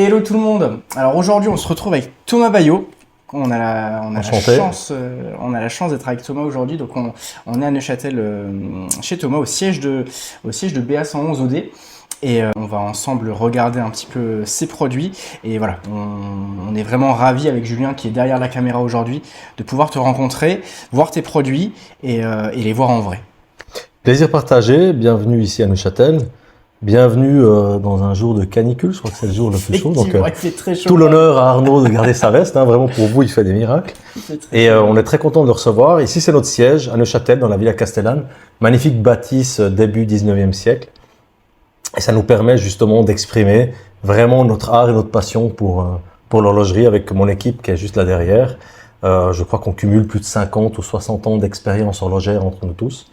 Hello tout le monde. Alors aujourd'hui, on se retrouve avec Thomas Baillot. On a la chance d'être avec Thomas aujourd'hui. Donc on est à Neuchâtel chez Thomas au siège de BA111 OD. Et on va ensemble regarder un petit peu ses produits. Et voilà, on est vraiment ravis avec Julien qui est derrière la caméra aujourd'hui de pouvoir te rencontrer, voir tes produits et les voir en vrai. Plaisir partagé, bienvenue ici à Neuchâtel. Bienvenue dans un jour de canicule, je crois que c'est le jour le plus chaud. Donc il fait très chaud, tout l'honneur à Arnaud de garder sa veste, vraiment pour vous il fait des miracles. Et on est très content de le recevoir. Ici c'est notre siège à Neuchâtel dans la Villa Castellane, magnifique bâtisse début 19e siècle. Et ça nous permet justement d'exprimer vraiment notre art et notre passion pour l'horlogerie avec mon équipe qui est juste là derrière. Je crois qu'on cumule plus de 50 ou 60 ans d'expérience horlogère entre nous tous.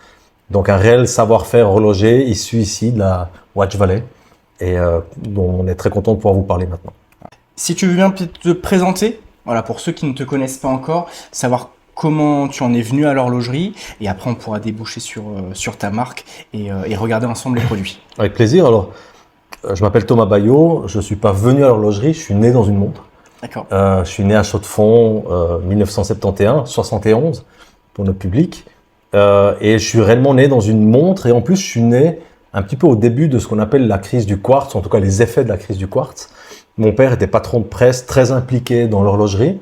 Donc un réel savoir-faire horloger issu ici de la Watch Valley et dont on est très content de pouvoir vous parler maintenant. Si tu veux bien te présenter, voilà, pour ceux qui ne te connaissent pas encore, savoir comment tu en es venu à l'horlogerie et après on pourra déboucher sur ta marque et regarder ensemble les produits. Avec plaisir. Alors, je m'appelle Thomas Baillot, je ne suis pas venu à l'horlogerie, je suis né dans une montre. D'accord. Je suis né à Chaux-de-Fonds 1971, 71 pour notre public. Et je suis réellement né dans une montre et en plus je suis né un petit peu au début de ce qu'on appelle la crise du quartz, en tout cas les effets de la crise du quartz. Mon père était patron de presse, très impliqué dans l'horlogerie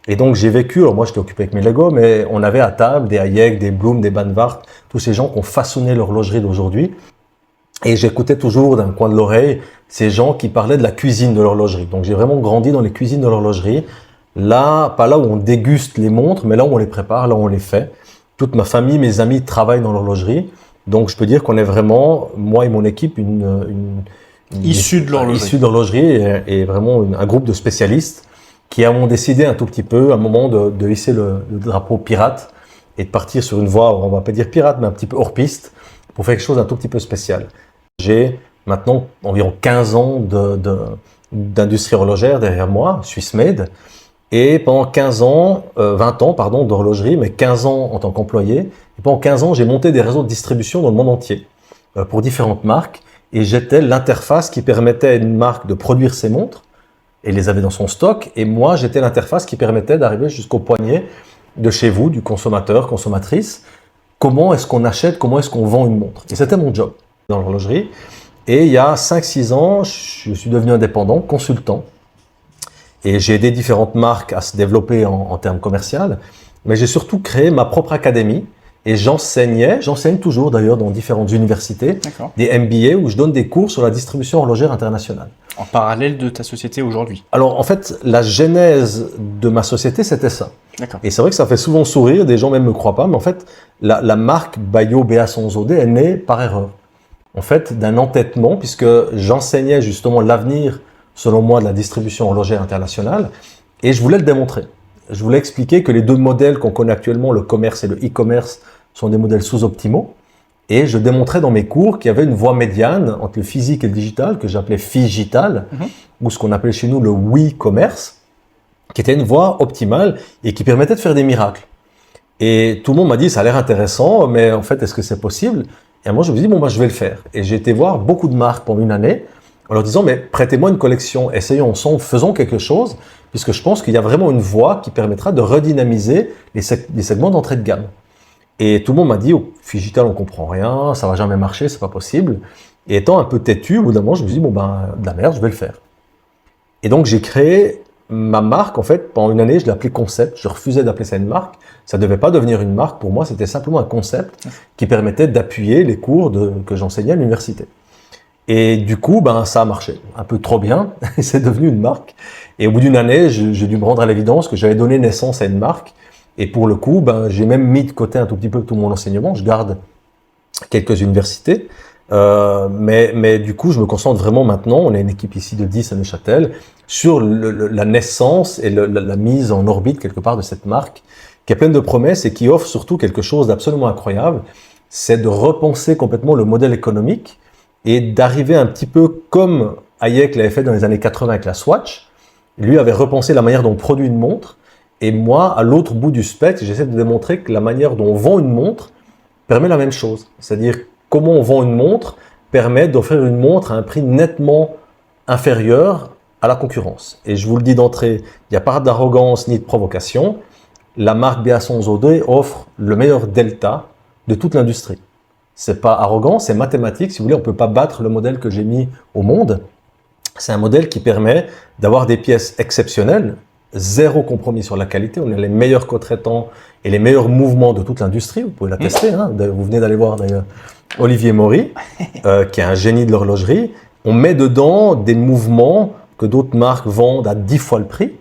et donc j'ai vécu, alors moi j'étais occupé avec mes Lego, mais on avait à table des Hayek, des Bloom, des Banvart, tous ces gens qui ont façonné l'horlogerie d'aujourd'hui et j'écoutais toujours d'un coin de l'oreille ces gens qui parlaient de la cuisine de l'horlogerie. Donc j'ai vraiment grandi dans les cuisines de l'horlogerie, là, pas là où on déguste les montres, mais là où on les prépare, là où on les fait. Toute ma famille, mes amis travaillent dans l'horlogerie. Donc, je peux dire qu'on est vraiment, moi et mon équipe, Issue de l'horlogerie et vraiment un groupe de spécialistes qui avons décidé un tout petit peu, à un moment, de hisser le drapeau pirate et de partir sur une voie, on va pas dire pirate, mais un petit peu hors piste pour faire quelque chose d'un tout petit peu spécial. J'ai maintenant environ 15 ans d'industrie horlogère derrière moi, Swiss Made. Et pendant 20 ans d'horlogerie, mais 15 ans en tant qu'employé. Et pendant 15 ans, j'ai monté des réseaux de distribution dans le monde entier pour différentes marques. Et j'étais l'interface qui permettait à une marque de produire ses montres et les avait dans son stock. Et moi, j'étais l'interface qui permettait d'arriver jusqu'au poignet de chez vous, du consommateur, consommatrice. Comment est-ce qu'on achète, comment est-ce qu'on vend une montre? Et c'était mon job dans l'horlogerie. Et il y a 5-6 ans, je suis devenu indépendant, consultant. Et j'ai aidé différentes marques à se développer en termes commerciaux, mais j'ai surtout créé ma propre académie et j'enseigne toujours d'ailleurs dans différentes universités, des MBA où je donne des cours sur la distribution horlogère internationale. En parallèle de ta société aujourd'hui? Alors en fait, la genèse de ma société, c'était ça. D'accord. Et c'est vrai que ça fait souvent sourire, des gens même me croient pas, mais en fait, la marque Baillot BA111 OD est née par erreur. En fait, d'un entêtement, puisque j'enseignais justement l'avenir selon moi, de la distribution horlogère internationale. Et je voulais le démontrer. Je voulais expliquer que les deux modèles qu'on connaît actuellement, le commerce et le e-commerce, sont des modèles sous-optimaux. Et je démontrais dans mes cours qu'il y avait une voie médiane entre le physique et le digital, que j'appelais Figital, ou ce qu'on appelait chez nous le we-commerce, qui était une voie optimale et qui permettait de faire des miracles. Et tout le monde m'a dit, ça a l'air intéressant, mais en fait, est-ce que c'est possible? Et moi, je me suis dit, je vais le faire. Et j'ai été voir beaucoup de marques pendant une année, en leur disant, mais prêtez-moi une collection, essayons ensemble, faisons quelque chose, puisque je pense qu'il y a vraiment une voie qui permettra de redynamiser les segments d'entrée de gamme. Et tout le monde m'a dit, au Figital, on comprend rien, ça va jamais marcher, c'est pas possible. Et étant un peu têtu, au bout d'un moment, je me suis dit, de la merde, je vais le faire. Et donc, j'ai créé ma marque, en fait, pendant une année, je l'ai appelée Concept. Je refusais d'appeler ça une marque. Ça ne devait pas devenir une marque. Pour moi, c'était simplement un concept qui permettait d'appuyer les cours que j'enseignais à l'université. Et du coup, ça a marché un peu trop bien et c'est devenu une marque. Et au bout d'une année, j'ai dû me rendre à l'évidence que j'avais donné naissance à une marque. Et pour le coup, j'ai même mis de côté un tout petit peu tout mon enseignement. Je garde quelques universités. Mais du coup, je me concentre vraiment maintenant, on est une équipe ici de 10 à Neuchâtel, sur la naissance et la mise en orbite quelque part de cette marque qui est pleine de promesses et qui offre surtout quelque chose d'absolument incroyable. C'est de repenser complètement le modèle économique et d'arriver un petit peu comme Hayek l'avait fait dans les années 80 avec la Swatch. Lui avait repensé la manière dont on produit une montre. Et moi, à l'autre bout du spectre, j'essaie de démontrer que la manière dont on vend une montre permet la même chose. C'est-à-dire comment on vend une montre permet d'offrir une montre à un prix nettement inférieur à la concurrence. Et je vous le dis d'entrée, il n'y a pas d'arrogance ni de provocation. La marque BA111 OD offre le meilleur delta de toute l'industrie. C'est pas arrogant, c'est mathématique. Si vous voulez, on ne peut pas battre le modèle que j'ai mis au monde. C'est un modèle qui permet d'avoir des pièces exceptionnelles, zéro compromis sur la qualité. On a les meilleurs co-traitants et les meilleurs mouvements de toute l'industrie. Vous pouvez la tester. Hein. Vous venez d'aller voir d'ailleurs Olivier Maury, qui est un génie de l'horlogerie. On met dedans des mouvements que d'autres marques vendent à 10 fois le prix,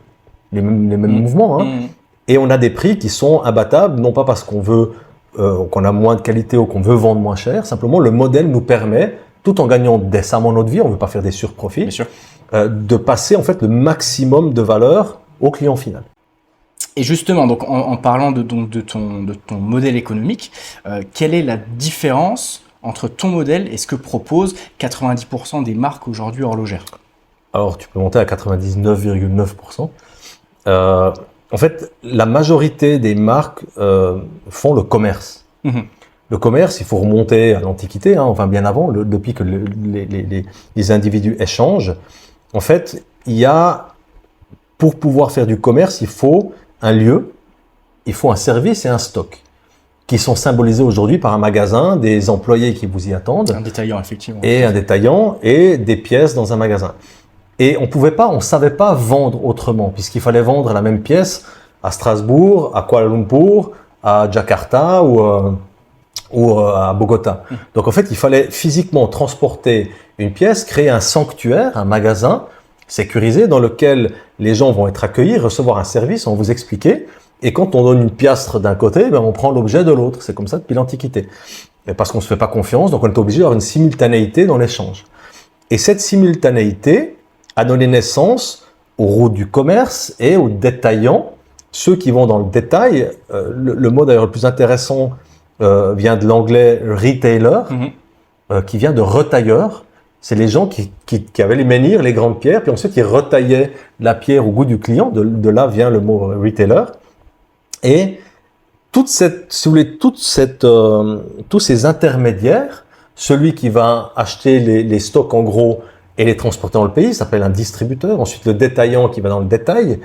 les mêmes mouvements. Hein. Et on a des prix qui sont imbattables, non pas parce qu'on veut qu'on a moins de qualité ou qu'on veut vendre moins cher. Simplement, le modèle nous permet, tout en gagnant décemment notre vie, on ne veut pas faire des surprofits, de passer en fait le maximum de valeur au client final. Et justement, donc en parlant de ton modèle économique, quelle est la différence entre ton modèle et ce que proposent 90% des marques aujourd'hui horlogères? Alors, tu peux monter à 99,9%. En fait, la majorité des marques font le commerce. Le commerce, il faut remonter à l'Antiquité, hein, enfin bien avant, depuis que les individus échangent. En fait, pour pouvoir faire du commerce, il faut un lieu, il faut un service et un stock, qui sont symbolisés aujourd'hui par un magasin, des employés qui vous y attendent. Un détaillant, effectivement. Et un détaillant et des pièces dans un magasin. Et on savait pas vendre autrement, puisqu'il fallait vendre la même pièce à Strasbourg, à Kuala Lumpur, à Jakarta ou à Bogota. Donc en fait, il fallait physiquement transporter une pièce, créer un sanctuaire, un magasin sécurisé dans lequel les gens vont être accueillis, recevoir un service, on vous expliquer. Et quand on donne une piastre d'un côté, on prend l'objet de l'autre. C'est comme ça depuis l'Antiquité. Et parce qu'on ne se fait pas confiance, donc on est obligé d'avoir une simultanéité dans l'échange. Et cette simultanéité a donné naissance aux routes du commerce et aux détaillants, ceux qui vont dans le détail. Le mot d'ailleurs le plus intéressant vient de l'anglais retailer, qui vient de retailleur. C'est les gens qui avaient les menhirs, les grandes pierres, puis ensuite ils retaillaient la pierre au goût du client. De là vient le mot retailer. Et tous ces intermédiaires, celui qui va acheter les stocks en gros et les transporter dans le pays, s'appelle un distributeur. Ensuite, le détaillant qui va dans le détail,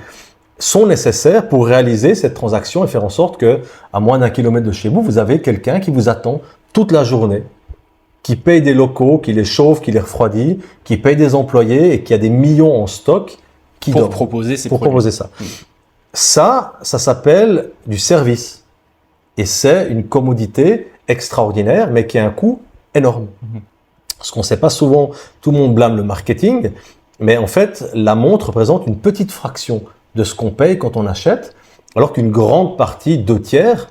sont nécessaires pour réaliser cette transaction et faire en sorte que, à moins d'1 kilomètre de chez vous, vous avez quelqu'un qui vous attend toute la journée, qui paye des locaux, qui les chauffe, qui les refroidit, qui paye des employés et qui a des millions en stock pour proposer ces produits. Proposer ça. Ça s'appelle du service. Et c'est une commodité extraordinaire, mais qui a un coût énorme. Ce qu'on ne sait pas souvent, tout le monde blâme le marketing, mais en fait, la montre représente une petite fraction de ce qu'on paye quand on achète, alors qu'une grande partie, 2/3,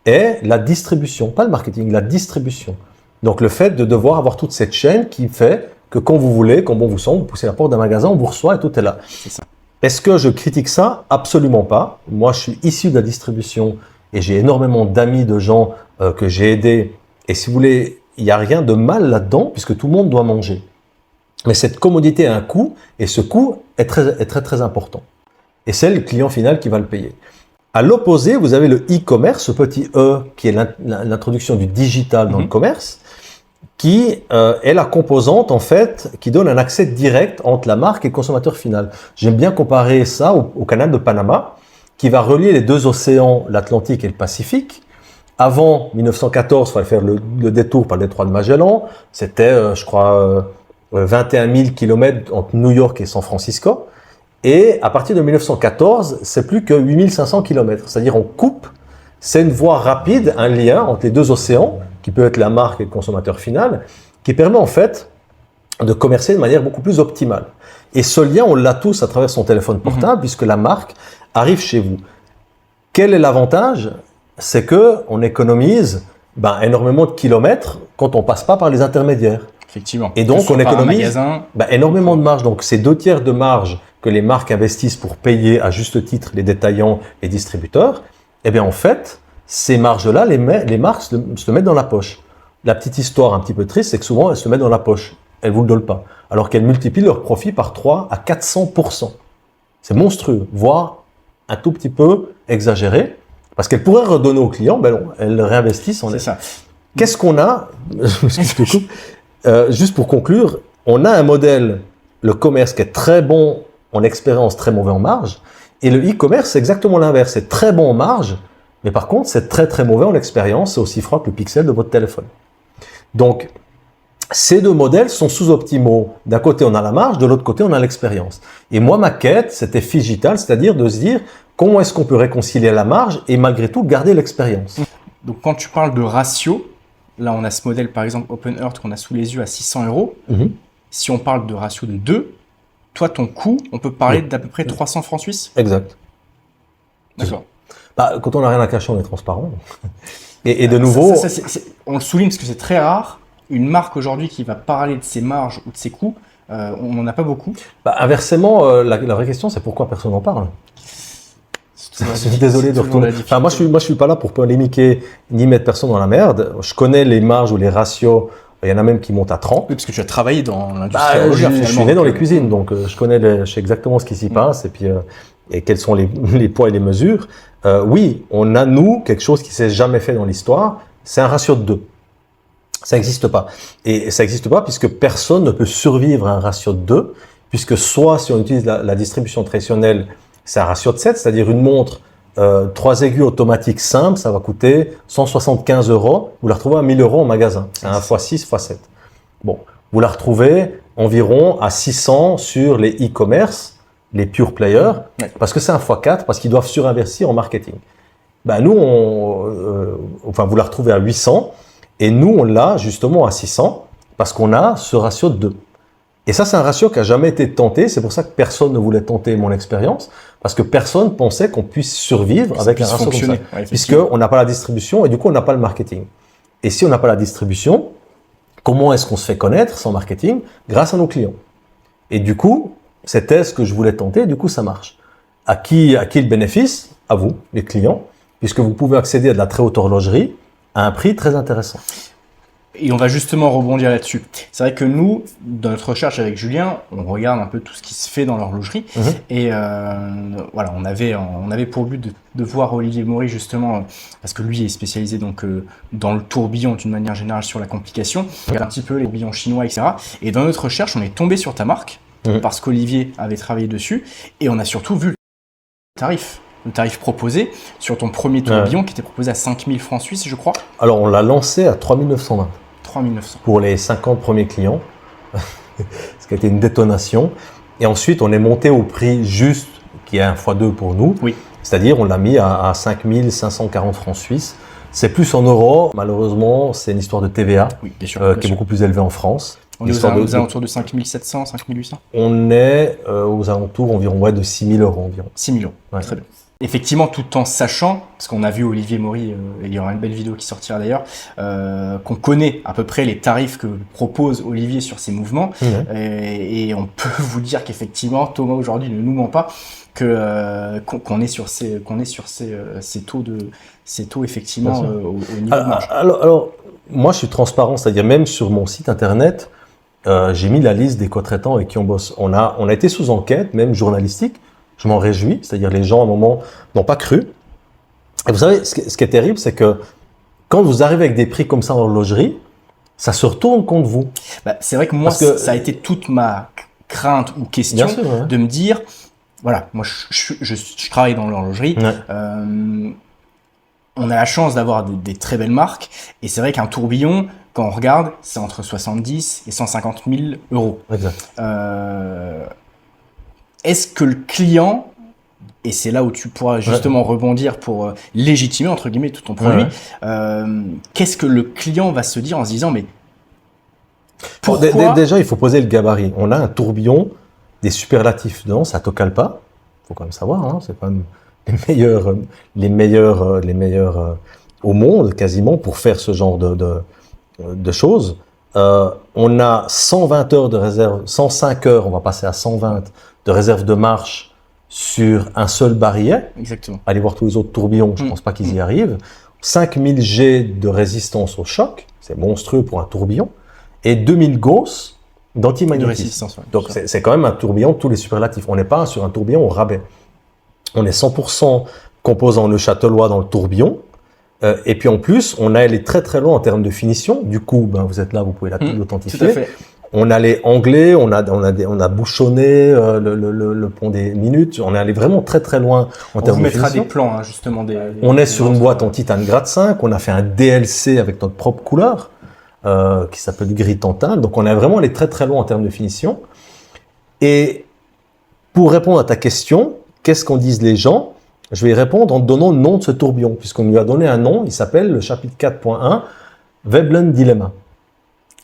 est la distribution, pas le marketing, la distribution. Donc le fait de devoir avoir toute cette chaîne qui fait que quand vous voulez, quand bon vous semble, vous poussez la porte d'un magasin, on vous reçoit et tout est là. C'est ça. Est-ce que je critique ça? Absolument pas. Moi, je suis issu de la distribution et j'ai énormément d'amis, de gens que j'ai aidés. Et si vous voulez, il n'y a rien de mal là-dedans puisque tout le monde doit manger. Mais cette commodité a un coût et ce coût est très important. Et c'est le client final qui va le payer. À l'opposé, vous avez le e-commerce, ce petit E qui est l'introduction du digital dans le commerce, qui est la composante en fait qui donne un accès direct entre la marque et le consommateur final. J'aime bien comparer ça au canal de Panama qui va relier les deux océans, l'Atlantique et le Pacifique. Avant 1914, il fallait faire le détour par le détroit de Magellan. C'était, je crois, 21 000 km entre New York et San Francisco. Et à partir de 1914, c'est plus que 8 500 km. C'est-à-dire on coupe, c'est une voie rapide, un lien entre les deux océans, qui peut être la marque et le consommateur final, qui permet en fait de commercer de manière beaucoup plus optimale. Et ce lien, on l'a tous à travers son téléphone portable, puisque la marque arrive chez vous. Quel est l'avantage? C'est que on économise énormément de kilomètres quand on passe pas par les intermédiaires. Effectivement. Et donc on économise énormément de marge. Donc c'est 2/3 de marge que les marques investissent pour payer à juste titre les détaillants et distributeurs. Eh bien en fait, ces marges-là, les marques se le mettent dans la poche. La petite histoire un petit peu triste, c'est que souvent elles se mettent dans la poche. Elles vous le donnent pas. Alors qu'elles multiplient leur profit par 3 à 400%. C'est monstrueux, voire un tout petit peu exagéré. Parce qu'elles pourraient redonner aux clients, elles réinvestissent en ça. Qu'est-ce qu'on a? Juste pour conclure, on a un modèle, le commerce qui est très bon en expérience, très mauvais en marge. Et le e-commerce, c'est exactement l'inverse. C'est très bon en marge, mais par contre, c'est très très mauvais en expérience. C'est aussi froid que le pixel de votre téléphone. Donc, ces deux modèles sont sous-optimaux. D'un côté, on a la marge, de l'autre côté, on a l'expérience. Et moi, ma quête, c'était Phygital, c'est-à-dire de se dire comment est-ce qu'on peut réconcilier la marge et malgré tout garder l'expérience. Donc, quand tu parles de ratio, là, on a ce modèle, par exemple, Open Earth qu'on a sous les yeux à 600 €. Si on parle de ratio de 2, toi, ton coût, on peut parler d'à peu près 300 francs suisses. Exact. D'accord. Bah, quand on n'a rien à cacher, on est transparent. Et de nouveau... on le souligne parce que c'est très rare. Une marque aujourd'hui qui va parler de ses marges ou de ses coûts, on n'en a pas beaucoup. Bah, inversement, la vraie question, c'est pourquoi personne n'en parle. Je suis désolé de retourner. Enfin, moi, je suis pas là pour polémiquer ni mettre personne dans la merde. Je connais les marges ou les ratios. Il y en a même qui montent à 30. Oui, parce que tu as travaillé dans l'industrie. Je suis né dans les cuisines, donc je sais exactement ce qui s'y passe et puis et quels sont les poids et les mesures. Oui, on a nous quelque chose qui s'est jamais fait dans l'histoire. C'est un ratio de 2. Ça n'existe pas. Et ça n'existe pas puisque personne ne peut survivre à un ratio de 2, puisque soit si on utilise la distribution traditionnelle, c'est un ratio de 7, c'est-à-dire une montre 3 aigus automatiques simples, ça va coûter 175 €. Vous la retrouvez à 1000 € en magasin. C'est un x6, x7. Bon, vous la retrouvez environ à 600 sur les e-commerce, les pure players, parce que c'est un x4, parce qu'ils doivent surinvestir en marketing. Ben nous, vous la retrouvez à 800. Et nous, on l'a justement à 600 parce qu'on a ce ratio de 2. Et ça, c'est un ratio qui n'a jamais été tenté. C'est pour ça que personne ne voulait tenter mon expérience parce que personne pensait qu'on puisse survivre avec un ratio comme ça. Puisqu'on n'a pas la distribution et du coup, on n'a pas le marketing. Et si on n'a pas la distribution, comment est-ce qu'on se fait connaître sans marketing? Grâce à nos clients. Et du coup, c'était ce que je voulais tenter. Du coup, ça marche. À qui le bénéfice? À vous, les clients, puisque vous pouvez accéder à de la très haute horlogerie à un prix très intéressant. Et on va justement rebondir là-dessus. C'est vrai que nous, dans notre recherche avec Julien, on regarde un peu tout ce qui se fait dans l'horlogerie. Et voilà, on avait pour but de voir Olivier Maury justement, parce que lui est spécialisé donc dans le tourbillon d'une manière générale sur la complication. On regarde un petit peu les tourbillons chinois, etc. Et dans notre recherche, on est tombé sur ta marque, parce qu'Olivier avait travaillé dessus. Et on a surtout vu le tarif proposé sur ton premier tourbillon qui était proposé à 5000 francs suisses, je crois. Alors, on l'a lancé à 3920. 3900. Pour les 50 premiers clients, ce qui a été une détonation. Et ensuite, on est monté au prix juste, qui est un x2 pour nous. Oui. C'est-à-dire, on l'a mis à 5540 francs suisses. C'est plus en euros. Malheureusement, c'est une histoire de TVA bien sûr, qui est beaucoup plus élevée en France. On est aux alentours de 5700, 5800. On est aux alentours environ de 6000 € environ. 6000 €, très bien. Effectivement, tout en sachant, parce qu'on a vu Olivier Maury, il y aura une belle vidéo qui sortira d'ailleurs, qu'on connaît à peu près les tarifs que propose Olivier sur ses mouvements, et on peut vous dire qu'effectivement, Thomas aujourd'hui ne nous ment pas, qu'on est sur ces taux effectivement au niveau de marge. Alors, moi je suis transparent, c'est-à-dire même sur mon site internet, j'ai mis la liste des co-traitants avec qui on bosse. On a été sous enquête, même journalistique. Je m'en réjouis, c'est-à-dire les gens à un moment n'ont pas cru. Et vous savez, ce qui est terrible, c'est que quand vous arrivez avec des prix comme ça en horlogerie, ça se retourne contre vous. C'est vrai que moi, ça a été toute ma crainte ou question de me dire, voilà, moi je travaille dans l'horlogerie, on a la chance d'avoir des très belles marques, et c'est vrai qu'un tourbillon, quand on regarde, c'est entre 70 et 150 000 €. Exact. Est-ce que le client, et c'est là où tu pourras justement rebondir pour légitimer entre guillemets tout ton produit, qu'est-ce que le client va se dire en se disant mais pourquoi... Déjà, il faut poser le gabarit. On a un tourbillon, des superlatifs dedans, ça te cale pas. Faut quand même savoir, hein, c'est quand même les meilleurs au monde quasiment pour faire ce genre de choses. On a 120 heures de réserve, 105 heures, on va passer à 120 de réserve de marche sur un seul barillet. Exactement. Allez voir tous les autres tourbillons, je pense pas qu'ils y arrivent. 5000 G de résistance au choc, c'est monstrueux pour un tourbillon, et 2000 Gauss d'antimagnétisme. Donc c'est quand même un tourbillon de tous les superlatifs. On n'est pas sur un tourbillon au rabais. On est 100% composant neuchâtelois dans le tourbillon. Et puis en plus, on est allé très très loin en termes de finition. Du coup, vous êtes là, vous pouvez l'authentifier. Tout à fait. On allait anglais, on a bouchonné le pont des minutes. On est allé vraiment très très loin en termes de finition. On vous mettra des plans, hein, justement. On est sur une boîte en titane grade 5. On a fait un DLC avec notre propre couleur qui s'appelle gris tantale. Donc on est vraiment allé très très loin en termes de finition. Et pour répondre à ta question, qu'est-ce qu'en disent les gens? Je vais y répondre en te donnant le nom de ce tourbillon, puisqu'on lui a donné un nom. Il s'appelle le chapitre 4.1 Veblen Dilemma.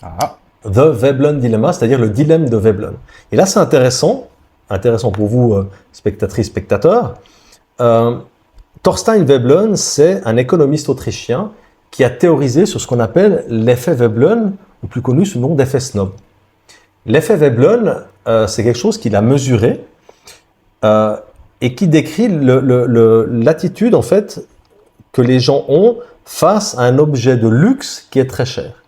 Ah. The Veblen Dilemma, c'est-à-dire le dilemme de Veblen. Et là, c'est intéressant pour vous, spectatrices, spectateurs. Thorstein Veblen, c'est un économiste autrichien qui a théorisé sur ce qu'on appelle l'effet Veblen, ou plus connu sous le nom d'effet Snob. L'effet Veblen, c'est quelque chose qu'il a mesuré et qui décrit l'attitude, en fait, que les gens ont face à un objet de luxe qui est très cher.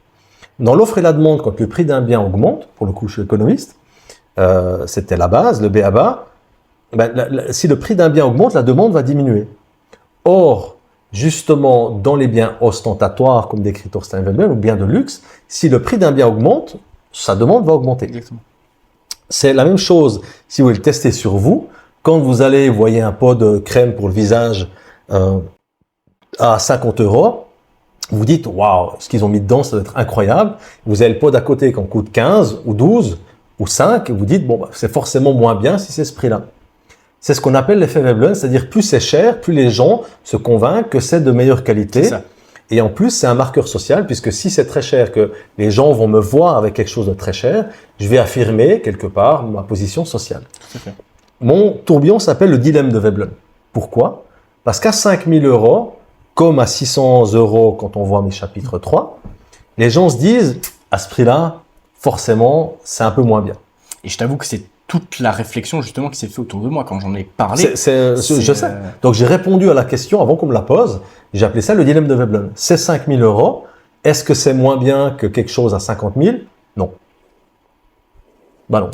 Dans l'offre et la demande, quand le prix d'un bien augmente, pour le coup je suis économiste, c'était la base, le b.a.-ba, si le prix d'un bien augmente, la demande va diminuer. Or, justement, dans les biens ostentatoires, comme décrit Thorstein Veblen, ou biens de luxe, si le prix d'un bien augmente, sa demande va augmenter. Exactement. C'est la même chose si vous voulez le tester sur vous. Quand vous allez, vous voyez un pot de crème pour le visage à 50 €, vous dites, waouh, ce qu'ils ont mis dedans, ça doit être incroyable. Vous avez le pot d'à côté qui en coûte 15 ou 12 ou 5, et vous dites, bon, c'est forcément moins bien si c'est ce prix-là. C'est ce qu'on appelle l'effet Veblen, c'est-à-dire plus c'est cher, plus les gens se convainquent que c'est de meilleure qualité. C'est ça. Et en plus, c'est un marqueur social, puisque si c'est très cher, que les gens vont me voir avec quelque chose de très cher, je vais affirmer quelque part ma position sociale. Tout à fait. Mon tourbillon s'appelle le dilemme de Veblen. Pourquoi? Parce qu'à 5 000 €, comme à 600 € quand on voit mes chapitres 3, les gens se disent, à ce prix-là, forcément, c'est un peu moins bien. Et je t'avoue que c'est toute la réflexion justement qui s'est fait autour de moi quand j'en ai parlé. Je sais. Donc j'ai répondu à la question avant qu'on me la pose. J'ai appelé ça le dilemme de Veblen. C'est 5 000 €. Est-ce que c'est moins bien que quelque chose à 50 000? Non. Ben non.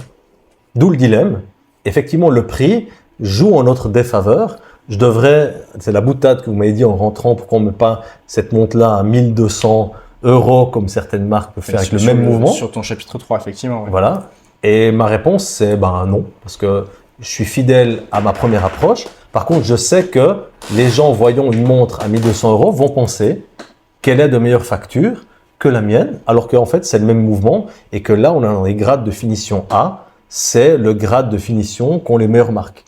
D'où le dilemme. Effectivement, le prix joue en notre défaveur. C'est la boutade que vous m'avez dit en rentrant, pourquoi on ne met pas cette montre-là à 1 200 € comme certaines marques peuvent faire avec le même mouvement. Sur ton chapitre 3, effectivement. Ouais. Voilà. Et ma réponse, c'est non, parce que je suis fidèle à ma première approche. Par contre, je sais que les gens voyant une montre à 1 200 € vont penser qu'elle est de meilleure facture que la mienne, alors qu'en fait, c'est le même mouvement et que là, on est dans les grades de finition A, c'est le grade de finition qu'ont les meilleures marques.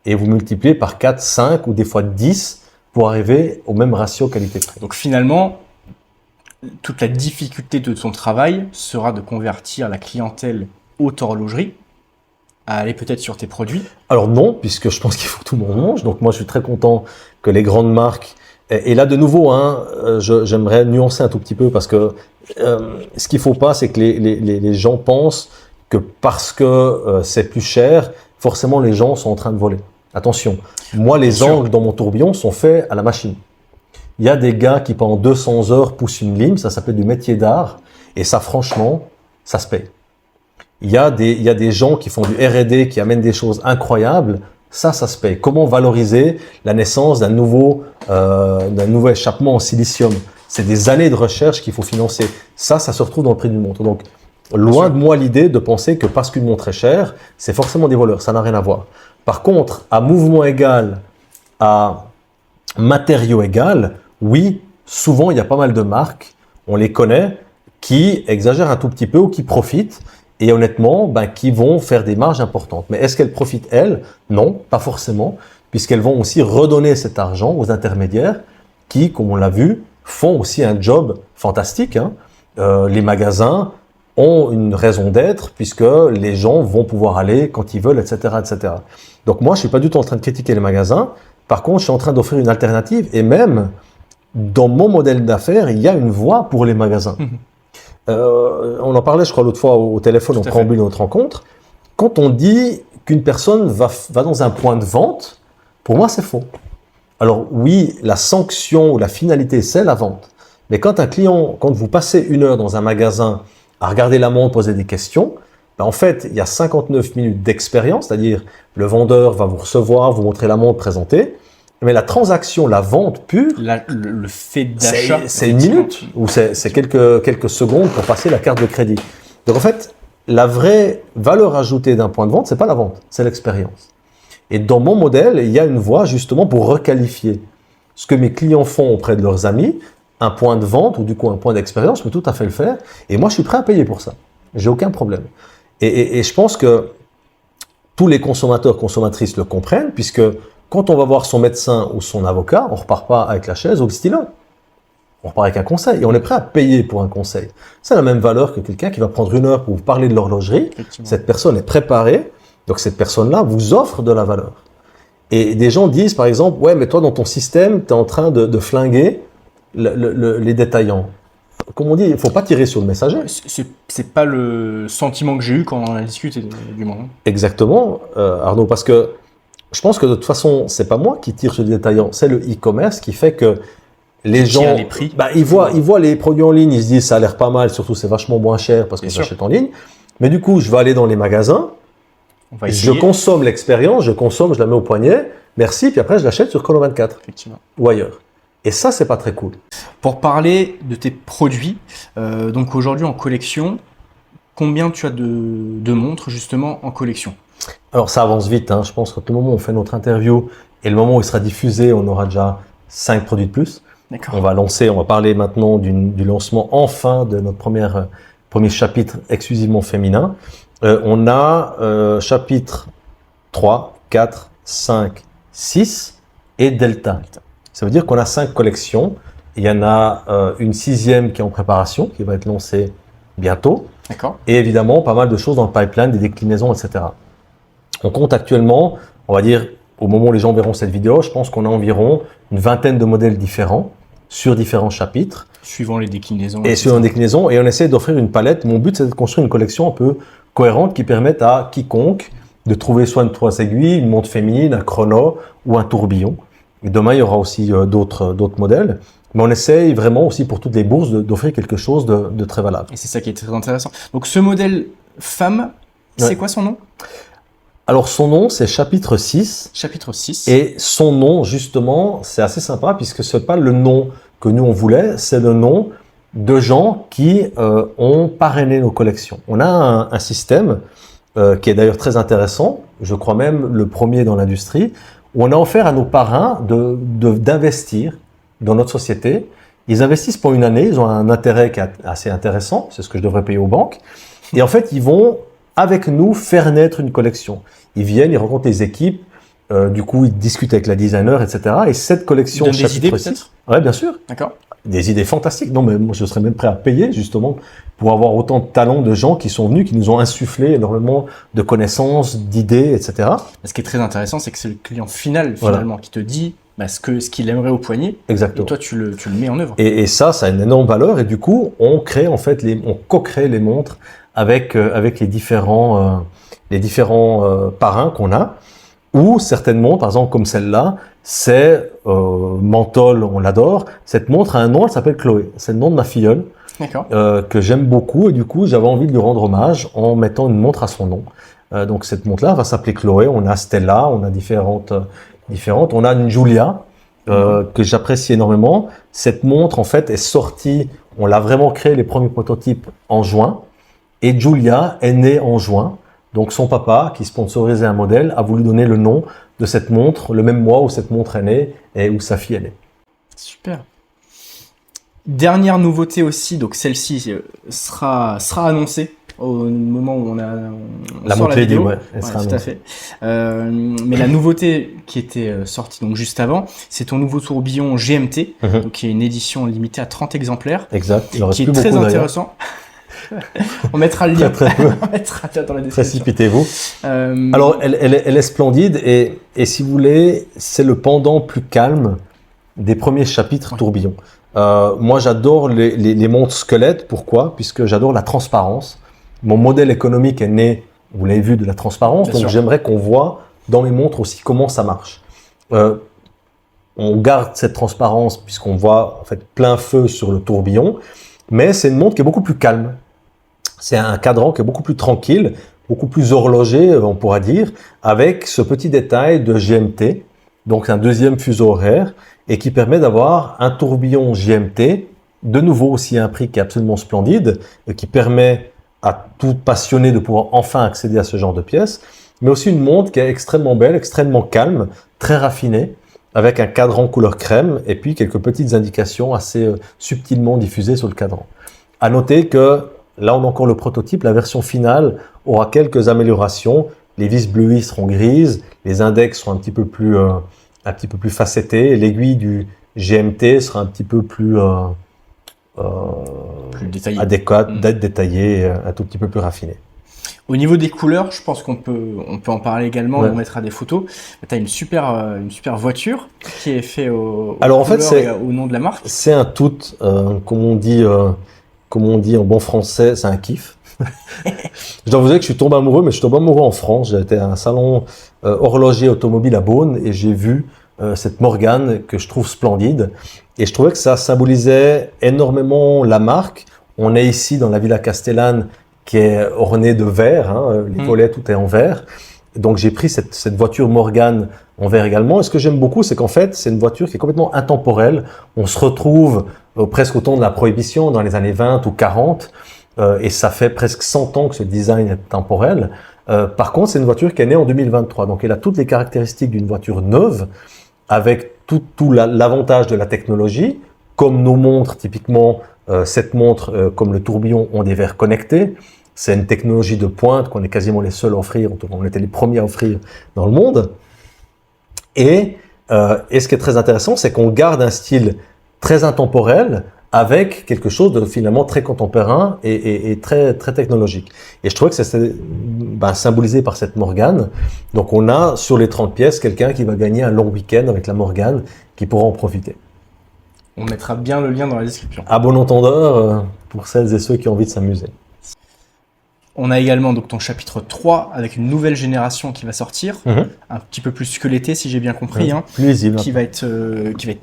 Et vous multipliez par 4, 5 ou des fois 10 pour arriver au même ratio qualité-prix. Donc finalement, toute la difficulté de ton travail sera de convertir la clientèle haute horlogerie à aller peut-être sur tes produits? Alors non, puisque je pense qu'il faut que tout le monde mange. Donc moi, je suis très content que les grandes marques... Et là, de nouveau, j'aimerais nuancer un tout petit peu parce que ce qu'il ne faut pas, c'est que les gens pensent que parce que c'est plus cher, forcément les gens sont en train de voler. Attention, moi, les angles dans mon tourbillon sont faits à la machine. Il y a des gars qui, pendant 200 heures, poussent une lime, ça s'appelle du métier d'art, et ça, franchement, ça se paye. Il y a des gens qui font du R&D, qui amènent des choses incroyables, ça se paye. Comment valoriser la naissance d'un nouveau échappement en silicium? C'est des années de recherche qu'il faut financer. Ça se retrouve dans le prix d'une montre. Donc, loin de moi l'idée de penser que parce qu'une montre est chère, c'est forcément des voleurs. Ça n'a rien à voir. Par contre, à mouvement égal, à matériaux égal, oui, souvent il y a pas mal de marques, on les connaît, qui exagèrent un tout petit peu ou qui profitent. Et honnêtement, qui vont faire des marges importantes. Mais est-ce qu'elles profitent, elles? Non, pas forcément, puisqu'elles vont aussi redonner cet argent aux intermédiaires qui, comme on l'a vu, font aussi un job fantastique. Les magasins ont une raison d'être puisque les gens vont pouvoir aller quand ils veulent, etc., etc. Donc moi, je suis pas du tout en train de critiquer les magasins. Par contre, je suis en train d'offrir une alternative et même dans mon modèle d'affaires, il y a une voie pour les magasins. On en parlait, je crois, l'autre fois au téléphone, en préambule de notre rencontre. Quand on dit qu'une personne va dans un point de vente, pour moi, c'est faux. Alors oui, la sanction ou la finalité, c'est la vente. Mais quand vous passez 1 heure dans un magasin à regarder la montre, poser des questions, en fait, il y a 59 minutes d'expérience, c'est-à-dire le vendeur va vous recevoir, vous montrer la montre, présenter. Mais la transaction, la vente pure, le fait d'achat, c'est 1 minute ou c'est quelques secondes pour passer la carte de crédit. Donc en fait, la vraie valeur ajoutée d'un point de vente, c'est pas la vente, c'est l'expérience. Et dans mon modèle, il y a une voie justement pour requalifier ce que mes clients font auprès de leurs amis, un point de vente ou du coup un point d'expérience, je peux tout à fait le faire. Et moi, je suis prêt à payer pour ça. J'ai aucun problème. Et je pense que tous les consommateurs, consommatrices le comprennent, puisque quand on va voir son médecin ou son avocat, on ne repart pas avec la chaise ou le stylo. On repart avec un conseil et on est prêt à payer pour un conseil. C'est la même valeur que quelqu'un qui va prendre 1 heure pour vous parler de l'horlogerie. Cette personne est préparée, donc cette personne-là vous offre de la valeur. Et des gens disent par exemple, ouais, mais toi dans ton système, tu es en train de flinguer les détaillants. Comme on dit, il ne faut pas tirer sur le messager. C'est pas le sentiment que j'ai eu quand on a discuté du moins. Exactement, Arnaud, parce que je pense que de toute façon, c'est pas moi qui tire sur le détaillant, c'est le e-commerce qui fait que les gens, les prix. Ils voient les produits en ligne, ils se disent ça a l'air pas mal, surtout c'est vachement moins cher parce que j'achète en ligne. Mais du coup, je vais aller dans les magasins, je consomme l'expérience, je la mets au poignet, merci, puis après je l'achète sur Chrono24 ou ailleurs. Et ça, c'est pas très cool. Pour parler de tes produits, donc aujourd'hui en collection, combien tu as de montres justement en collection? Alors ça avance vite, hein. Je pense qu'au moment où on fait notre interview et le moment où il sera diffusé, on aura déjà 5 produits de plus. On va parler maintenant du lancement enfin de notre premier chapitre exclusivement féminin. On a chapitre 3, 4, 5, 6 et Delta. Ça veut dire qu'on a 5 collections. Il y en a une 6e qui est en préparation, qui va être lancée bientôt. Et évidemment, pas mal de choses dans le pipeline, des déclinaisons, etc. On compte actuellement, on va dire, au moment où les gens verront cette vidéo, je pense qu'on a environ une 20aine de modèles différents sur différents chapitres. Suivant les déclinaisons. Et suivant les déclinaisons. Et on essaie d'offrir une palette. Mon but, c'est de construire une collection un peu cohérente qui permette à quiconque de trouver soit une 3 aiguilles, une montre féminine, un chrono ou un tourbillon. Et demain, il y aura aussi d'autres modèles. Mais on essaye vraiment aussi pour toutes les bourses d'offrir quelque chose de très valable. Et c'est ça qui est très intéressant. Donc ce modèle femme, c'est quoi son nom? Alors son nom, c'est chapitre 6. Chapitre 6. Et son nom, justement, c'est assez sympa puisque ce n'est pas le nom que nous on voulait, c'est le nom de gens qui ont parrainé nos collections. On a un système qui est d'ailleurs très intéressant, je crois même le premier dans l'industrie, où on a offert à nos parrains d'investir dans notre société. Ils investissent pour une année, ils ont un intérêt qui est assez intéressant, c'est ce que je devrais payer aux banques. Et en fait, ils vont avec nous faire naître une collection. Ils viennent, ils rencontrent les équipes, du coup ils discutent avec la designer, etc. Et cette collection chapitre 6, ouais, bien sûr. D'accord. Des idées fantastiques. Non, mais moi je serais même prêt à payer justement pour avoir autant de talents de gens qui sont venus, qui nous ont insufflé énormément de connaissances, d'idées, etc. Ce qui est très intéressant, c'est que c'est le client final finalement qui te dit ce qu'il aimerait au poignet. Exactement. Et toi tu le mets en œuvre. Et ça a une énorme valeur. Et du coup, on crée en fait on co-crée les montres avec les différents parrains qu'on a. Ou certaines montres, par exemple comme celle-là, c'est Menthol, on l'adore. Cette montre a un nom, elle s'appelle Chloé. C'est le nom de ma filleule que j'aime beaucoup. Et du coup, j'avais envie de lui rendre hommage en mettant une montre à son nom. Donc cette montre-là va s'appeler Chloé. On a Stella, on a différentes. On a une Julia que j'apprécie énormément. Cette montre, en fait, est sortie. On l'a vraiment créé les premiers prototypes en juin. Et Julia est née en juin. Donc son papa, qui sponsorisait un modèle, a voulu donner le nom de cette montre le même mois où cette montre est née et où sa fille est née. Super. Dernière nouveauté aussi, donc celle-ci sera annoncée au moment où on sort la vidéo. Elle sera tout à fait. Mais la nouveauté qui était sortie donc juste avant, c'est ton nouveau tourbillon GMT, donc qui est une édition limitée à 30 exemplaires. Exact. Qui est très intéressant. On mettra le lien. On mettra dans la description. Précipitez-vous. Alors, elle est splendide et si vous voulez, c'est le pendant plus calme des premiers chapitres tourbillon. Moi, j'adore les montres squelettes. Pourquoi? Puisque j'adore la transparence. Mon modèle économique est né, vous l'avez vu, de la transparence. Donc, j'aimerais qu'on voit dans les montres aussi comment ça marche. On garde cette transparence puisqu'on voit en fait plein feu sur le tourbillon. Mais c'est une montre qui est beaucoup plus calme. C'est un cadran qui est beaucoup plus tranquille, beaucoup plus horloger, on pourra dire, avec ce petit détail de GMT, donc un deuxième fuseau horaire, et qui permet d'avoir un tourbillon GMT, de nouveau aussi à un prix qui est absolument splendide, et qui permet à tout passionné de pouvoir enfin accéder à ce genre de pièces, mais aussi une montre qui est extrêmement belle, extrêmement calme, très raffinée, avec un cadran couleur crème et puis quelques petites indications assez subtilement diffusées sur le cadran. À noter que là, on a encore le prototype, la version finale aura quelques améliorations. Les vis bleuies seront grises, les index seront un petit peu plus facettés, l'aiguille du GMT sera un petit peu plus détaillé. Adéquate, d'être détaillée, un tout petit peu plus raffinée. Au niveau des couleurs, je pense qu'on peut en parler également, on mettra des photos. Tu as une super voiture qui est faite au nom de la marque. C'est un tout, comme on dit en bon français, c'est un kiff. Je dois vous dire que je suis tombé amoureux, mais je suis tombé amoureux en France. J'ai été à un salon horloger automobile à Beaune et j'ai vu cette Morgane que je trouve splendide. Et je trouvais que ça symbolisait énormément la marque. On est ici dans la Villa Castellane qui est ornée de verre, les volets, tout est en verre. Donc j'ai pris cette voiture Morgane en verre également. Et ce que j'aime beaucoup, c'est qu'en fait, c'est une voiture qui est complètement intemporelle. On se retrouve presque au temps de la Prohibition, dans les années 20 ou 40. Et ça fait presque 100 ans que ce design est temporel. Par contre, c'est une voiture qui est née en 2023. Donc elle a toutes les caractéristiques d'une voiture neuve, avec tout l'avantage de la technologie, comme nos montres, typiquement, cette montre, comme le tourbillon, ont des verres connectés. C'est une technologie de pointe qu'on est quasiment les seuls à offrir, en tout cas, on était les premiers à offrir dans le monde. Et ce qui est très intéressant, c'est qu'on garde un style très intemporel avec quelque chose de finalement très contemporain et très, très technologique. Et je trouvais que c'est symbolisé par cette Morgane. Donc on a sur les 30 pièces quelqu'un qui va gagner un long week-end avec la Morgane qui pourra en profiter. On mettra bien le lien dans la description. À bon entendeur, pour celles et ceux qui ont envie de s'amuser. On a également donc ton chapitre 3 avec une nouvelle génération qui va sortir, un petit peu plus squeletté si j'ai bien compris, plus lisible, qui va être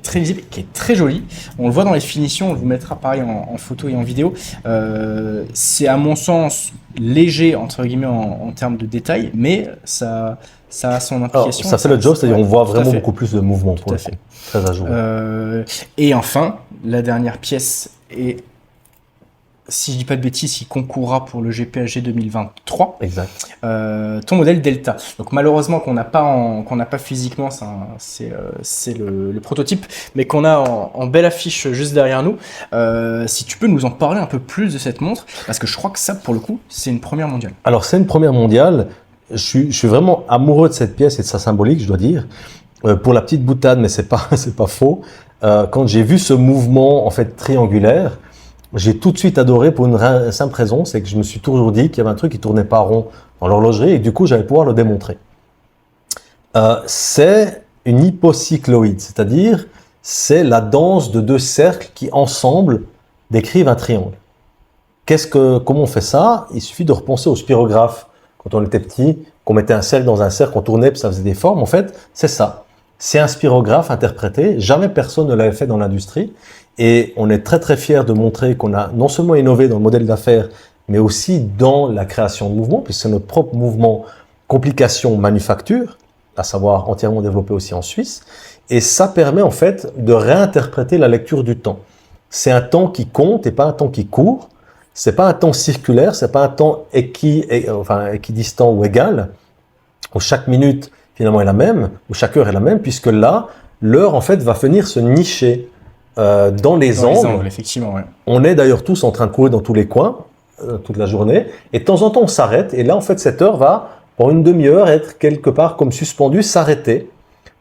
très lisible, qui est très joli. On le voit dans les finitions, on vous mettra pareil en photo et en vidéo. C'est à mon sens léger entre guillemets en termes de détails, mais ça a son implication. Alors, ça fait le job, c'est-à-dire on voit vraiment beaucoup plus de mouvement pour le coup. Très à jour. Et enfin, la dernière pièce est, si je dis pas de bêtises, qui concourra pour le GPHG 2023. Exact. Ton modèle Delta. Donc malheureusement qu'on n'a pas physiquement, c'est le prototype, mais qu'on a en belle affiche juste derrière nous. Si tu peux nous en parler un peu plus de cette montre, parce que je crois que ça, pour le coup, c'est une première mondiale. Alors c'est une première mondiale. Je suis vraiment amoureux de cette pièce et de sa symbolique, je dois dire. Pour la petite boutade, mais c'est pas faux. Quand j'ai vu ce mouvement en fait triangulaire, j'ai tout de suite adoré pour une simple raison, c'est que je me suis toujours dit qu'il y avait un truc qui tournait pas rond dans l'horlogerie et du coup j'allais pouvoir le démontrer. C'est une hypocycloïde, c'est-à-dire c'est la danse de deux cercles qui ensemble décrivent un triangle. Comment on fait ça? Il suffit de repenser au spirographe quand on était petit, qu'on mettait un cercle dans un cercle, on tournait puis ça faisait des formes. En fait, c'est ça. C'est un spirographe interprété. Jamais personne ne l'avait fait dans l'industrie. Et on est très très fiers de montrer qu'on a non seulement innové dans le modèle d'affaires, mais aussi dans la création de mouvements, puisque c'est notre propre mouvement complication manufacture, à savoir entièrement développé aussi en Suisse. Et ça permet en fait de réinterpréter la lecture du temps. C'est un temps qui compte et pas un temps qui court. C'est pas un temps circulaire, c'est pas un temps équidistant ou égal, où chaque minute finalement est la même, où chaque heure est la même, puisque là, l'heure en fait va venir se nicher dans les angles. Effectivement, ouais. On est d'ailleurs tous en train de courir dans tous les coins, toute la journée, et de temps en temps on s'arrête, et là en fait cette heure va, pour une demi-heure, être quelque part comme suspendue, s'arrêter,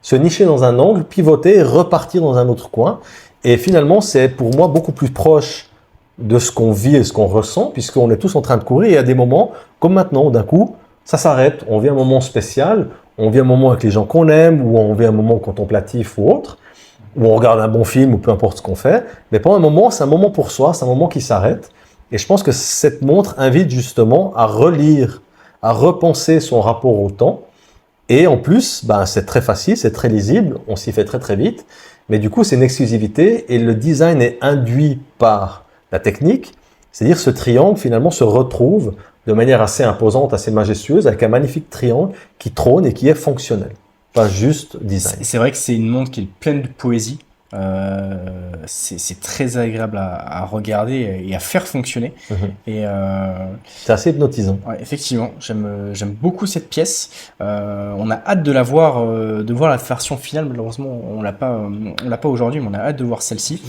se nicher dans un angle, pivoter, et repartir dans un autre coin, et finalement c'est pour moi beaucoup plus proche de ce qu'on vit et ce qu'on ressent, puisqu'on est tous en train de courir, et il y a des moments, comme maintenant, d'un coup, ça s'arrête, on vit un moment spécial, on vit un moment avec les gens qu'on aime, ou on vit un moment contemplatif ou autre, où on regarde un bon film ou peu importe ce qu'on fait, mais pendant un moment, c'est un moment pour soi, c'est un moment qui s'arrête. Et je pense que cette montre invite justement à relire, à repenser son rapport au temps. Et en plus, c'est très facile, c'est très lisible, on s'y fait très très vite. Mais du coup, c'est une exclusivité et le design est induit par la technique. C'est-à-dire ce triangle finalement se retrouve de manière assez imposante, assez majestueuse, avec un magnifique triangle qui trône et qui est fonctionnel. Pas juste design. C'est vrai que c'est une montre qui est pleine de poésie. C'est très agréable à regarder et à faire fonctionner. Et C'est assez hypnotisant. ouais, effectivement, j'aime beaucoup cette pièce. On a hâte de voir la version finale. Malheureusement, on l'a pas aujourd'hui, mais on a hâte de voir celle-ci.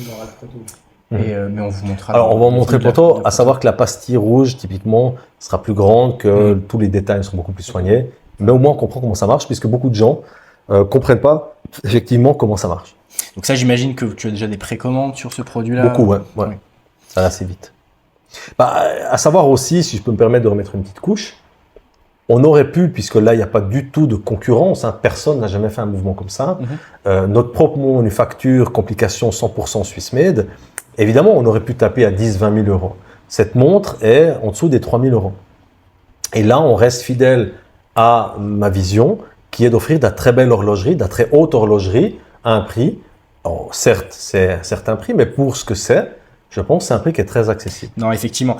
Mais on vous montrera. Alors, on va en montrer photo, à savoir que la pastille rouge, typiquement, sera plus grande, que tous les détails seront beaucoup plus soignés. Mais au moins, on comprend comment ça marche, puisque beaucoup de gens comprennent pas effectivement comment ça marche. Donc ça, j'imagine que tu as déjà des précommandes sur ce produit-là. Beaucoup, ouais. Oui. Ça va assez vite. À savoir aussi, si je peux me permettre de remettre une petite couche, on aurait pu, puisque là, il n'y a pas du tout de concurrence, personne n'a jamais fait un mouvement comme ça, notre propre manufacture, complication 100% Swiss made, évidemment, on aurait pu taper à 10-20 000 euros. Cette montre est en dessous des 3 000 euros. Et là, on reste fidèle à ma vision, qui est d'offrir de la très belle horlogerie, de la très haute horlogerie, à un prix. Alors, certes, c'est un certain prix, mais pour ce que c'est, je pense que c'est un prix qui est très accessible. Non, effectivement.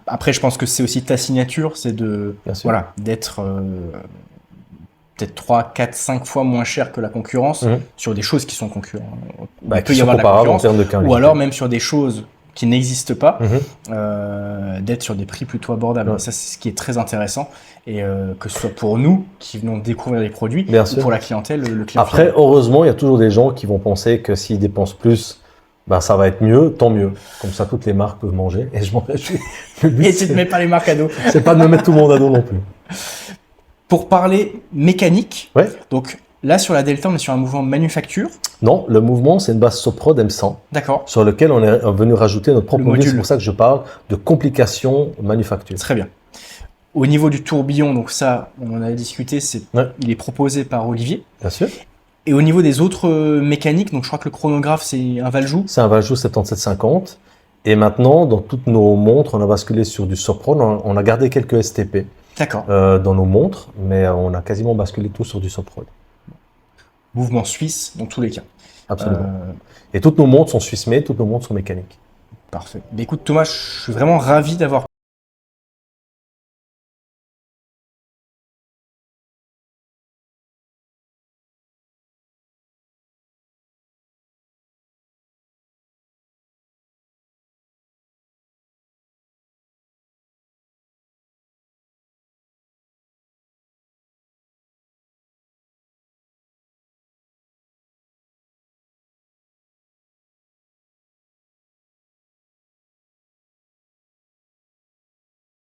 Après, je pense que c'est aussi ta signature, c'est d'être peut-être 3, 4, 5 fois moins cher que la concurrence sur des choses qui sont concurrentes. Il peut y avoir de la concurrence, ou alors même sur des choses qui n'existent pas, d'être sur des prix plutôt abordables. Ça, c'est ce qui est très intéressant. Et que ce soit pour nous qui venons découvrir les produits, ou pour la clientèle, le client. Après, heureusement, il y a toujours des gens qui vont penser que s'ils dépensent plus, ça va être mieux, tant mieux. Comme ça, toutes les marques peuvent manger. Et je m'en réjouis. Et tu ne mets pas les marques à dos. C'est pas de me mettre tout le monde à dos non plus. Pour parler mécanique, donc là, sur la Delta, on est sur un mouvement manufacture. Non, le mouvement, c'est une base Soprod M100. D'accord. Sur lequel on est venu rajouter notre propre module. C'est pour ça que je parle de complications manufacture. Très bien. Au niveau du tourbillon, donc ça, on en a discuté, il est proposé par Olivier. Bien sûr. Et au niveau des autres mécaniques, donc je crois que le chronographe, c'est un Valjoux. C'est un Valjoux 7750. Et maintenant, dans toutes nos montres, on a basculé sur du Soprod. On a gardé quelques STP. D'accord. Dans nos montres, mais on a quasiment basculé tout sur du Soprod. Mouvement suisse dans tous les cas. Absolument. Et toutes nos montres sont Swiss made, toutes nos montres sont mécaniques. Parfait. Mais écoute Thomas, je suis vraiment ravi d'avoir